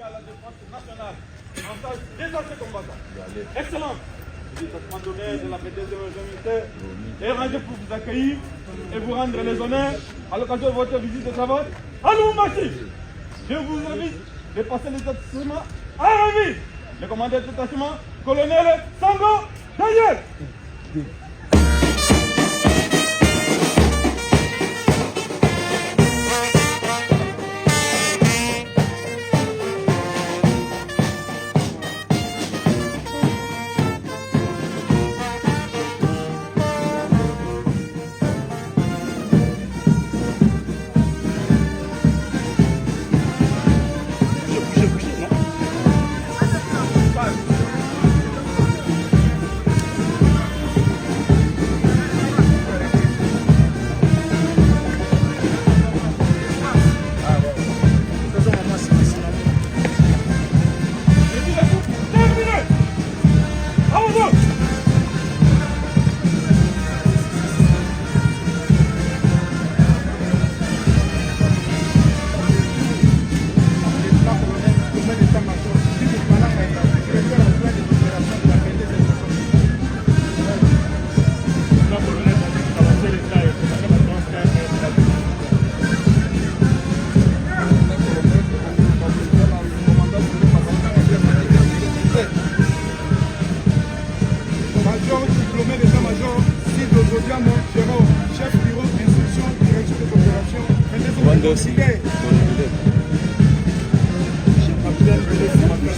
à la défense nationale. En stage des anciens combattants. Excellent. Le donné de la fédération militaire est rangé pour vous accueillir et vous rendre les honneurs à l'occasion de votre visite de travail à Lubumbashi. Je vous invite de passer les assertissements à la vie. Le commandant de détachement, colonel Sango Daniel.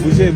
Bougez.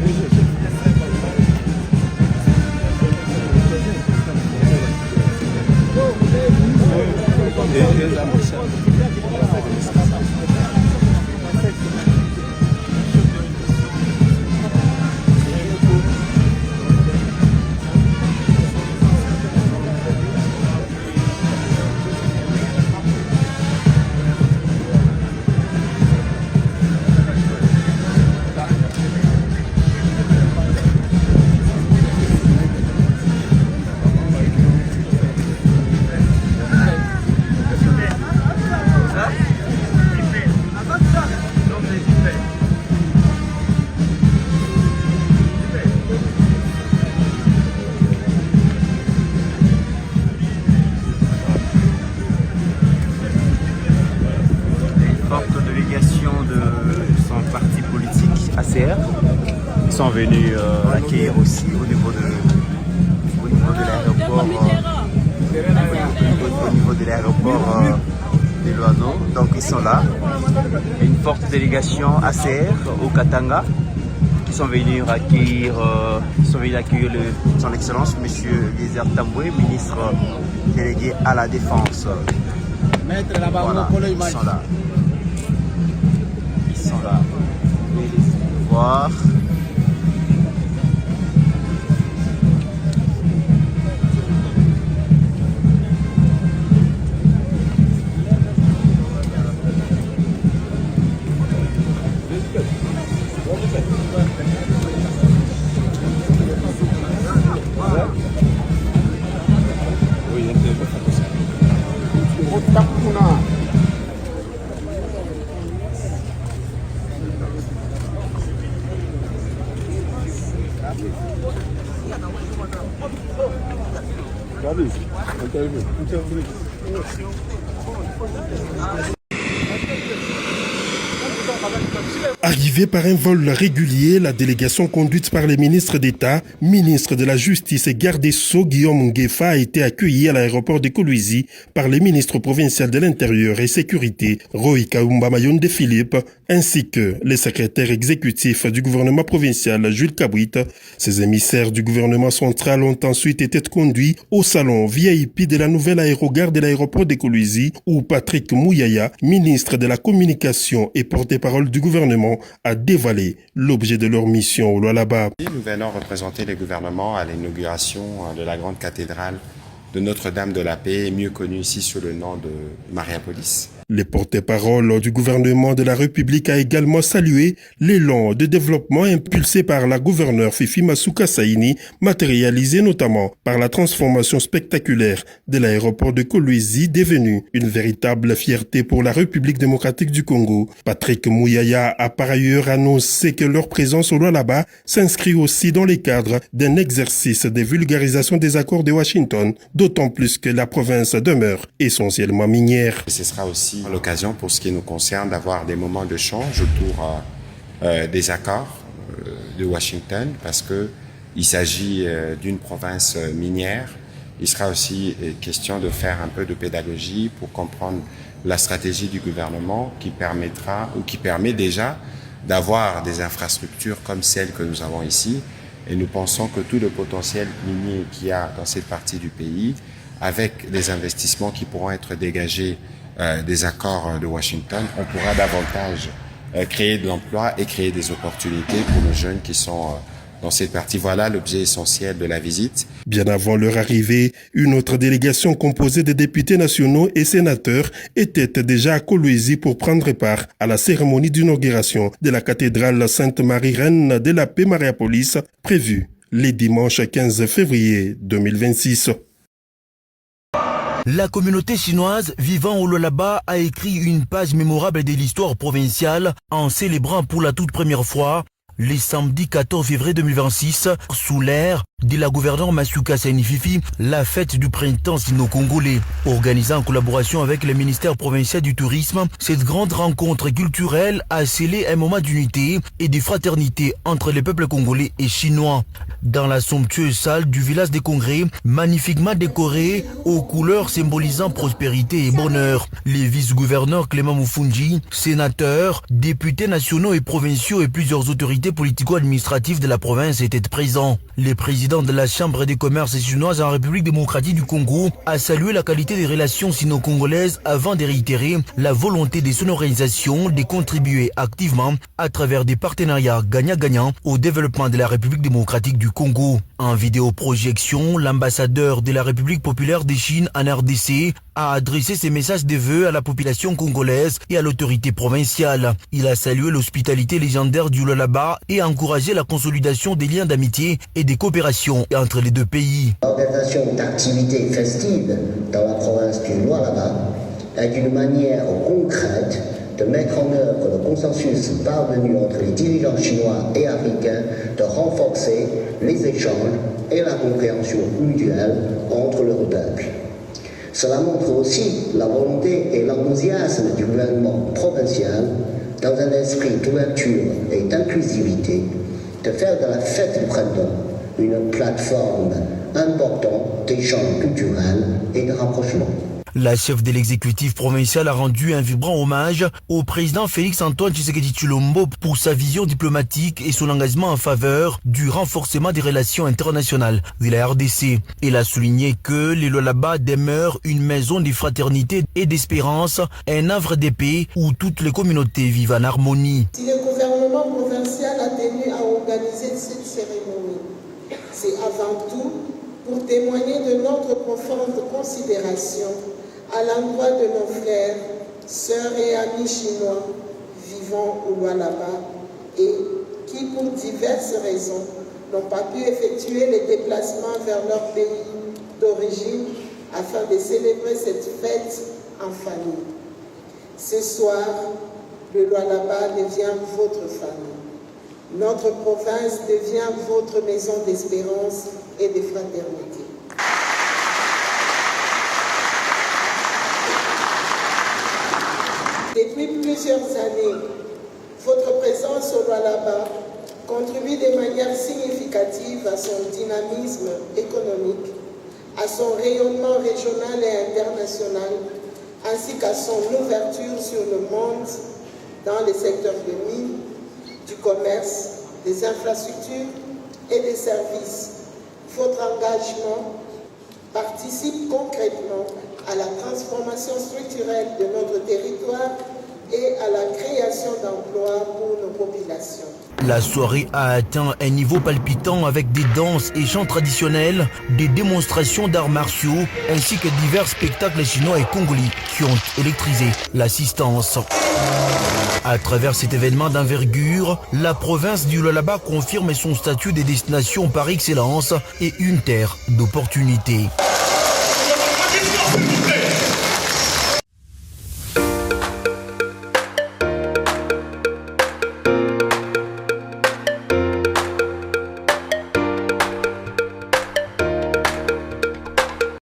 ACR. Ils sont venus l'accueillir aussi au niveau de l'aéroport de l'Oiseau. Donc ils sont là. Une forte délégation ACR au Katanga qui sont venus accueillir, son Excellence Monsieur Eliezer Tambwe, ministre délégué à la Défense. Voilà, ils sont là. Ils sont là. Voir. Arrivée par un vol régulier, la délégation conduite par les ministres d'État, ministre de la Justice et garde des Sceaux Guillaume Nguefa a été accueillie à l'aéroport de Kolwezi par les ministres provinciaux de l'Intérieur et Sécurité, Roy Kaumba Mayonde Philippe, ainsi que les secrétaires exécutifs du gouvernement provincial, Jules Kabouit. Ces émissaires du gouvernement central ont ensuite été conduits au salon VIP de la nouvelle aérogare de l'aéroport de Kolwezi, où Patrick Mouyaya, ministre de la Communication et porte-parole du gouvernement, a dévoilé l'objet de leur mission au Lualaba. Nous venons représenter le gouvernement à l'inauguration de la grande cathédrale de Notre-Dame de la Paix, mieux connue ici sous le nom de Mariapolis. Le porte-parole du gouvernement de la République a également salué l'élan de développement impulsé par la gouverneure Fifi Masuka Saini, matérialisé notamment par la transformation spectaculaire de l'aéroport de Kolwezi, devenu une véritable fierté pour la République démocratique du Congo. Patrick Mouyaya a par ailleurs annoncé que leur présence au Lualaba s'inscrit aussi dans les cadres d'un exercice de vulgarisation des accords de Washington, d'autant plus que la province demeure essentiellement minière. Ce sera aussi l'occasion pour ce qui nous concerne d'avoir des moments de change autour des accords de Washington parce que il s'agit d'une province minière. Il sera aussi question de faire un peu de pédagogie pour comprendre la stratégie du gouvernement qui permettra ou qui permet déjà d'avoir des infrastructures comme celles que nous avons ici. Et nous pensons que tout le potentiel minier qu'il y a dans cette partie du pays, avec les investissements qui pourront être dégagés des accords de Washington, on pourra davantage créer de l'emploi et créer des opportunités pour nos jeunes qui sont dans cette partie. Voilà l'objet essentiel de la visite. Bien avant leur arrivée, une autre délégation composée de députés nationaux et sénateurs était déjà à Kolwezi pour prendre part à la cérémonie d'inauguration de la cathédrale Sainte-Marie-Reine de la Paix Mariapolis, prévue les dimanches 15 février 2026. La communauté chinoise vivant au Lualaba a écrit une page mémorable de l'histoire provinciale en célébrant pour la toute première fois le samedi 14 février 2026, sous l'ère de la gouverneure Masuka Saini Fifi, la fête du printemps sino-congolais. Organisée en collaboration avec le ministère provincial du tourisme, cette grande rencontre culturelle a scellé un moment d'unité et de fraternité entre les peuples congolais et chinois. Dans la somptueuse salle du village des congrès, magnifiquement décorée aux couleurs symbolisant prospérité et bonheur, les vice-gouverneurs Clément Mufunji, sénateurs, députés nationaux et provinciaux et plusieurs autorités politico-administratives de la province étaient présents. Le président de la Chambre des commerces chinoise en République démocratique du Congo a salué la qualité des relations sino-congolaises avant de réitérer la volonté de son organisation de contribuer activement à travers des partenariats gagnant-gagnant au développement de la République démocratique du Congo. En vidéoprojection, l'ambassadeur de la République populaire de Chine en RDC a adressé ses messages de vœux à la population congolaise et à l'autorité provinciale. Il a salué l'hospitalité légendaire du Lualaba et encouragé la consolidation des liens d'amitié et de coopération entre les deux pays. L'organisation d'activités festives dans la province du Lualaba est une manière concrète de mettre en œuvre le consensus parvenu entre les dirigeants chinois et africains de renforcer les échanges et la compréhension mutuelle entre leurs peuples. Cela montre aussi la volonté et l'enthousiasme du gouvernement provincial, dans un esprit d'ouverture et d'inclusivité, de faire de la fête du printemps une plateforme importante d'échanges culturels et de rapprochement. La chef de l'exécutif provincial a rendu un vibrant hommage au président Félix-Antoine Tshisekedi Tshilombo pour sa vision diplomatique et son engagement en faveur du renforcement des relations internationales de la RDC. Il a souligné que le Lualaba demeure une maison de fraternité et d'espérance, un havre de paix où toutes les communautés vivent en harmonie. Si le gouvernement provincial a tenu à organiser cette cérémonie, c'est avant tout pour témoigner de notre profonde considération à l'endroit de nos frères, sœurs et amis chinois vivant au Lualaba et qui, pour diverses raisons, n'ont pas pu effectuer les déplacements vers leur pays d'origine afin de célébrer cette fête en famille. Ce soir, le Lualaba devient votre famille. Notre province devient votre maison d'espérance et de fraternité. Depuis plusieurs années, votre présence au Lualaba contribue de manière significative à son dynamisme économique, à son rayonnement régional et international, ainsi qu'à son ouverture sur le monde dans les secteurs de mines, du commerce, des infrastructures et des services. Votre engagement participe concrètement à la transformation structurelle de notre territoire et à la création d'emplois pour nos populations. La soirée a atteint un niveau palpitant avec des danses et chants traditionnels, des démonstrations d'arts martiaux ainsi que divers spectacles chinois et congolais qui ont électrisé l'assistance. À travers cet événement d'envergure, la province du Lualaba confirme son statut de destination par excellence et une terre d'opportunités.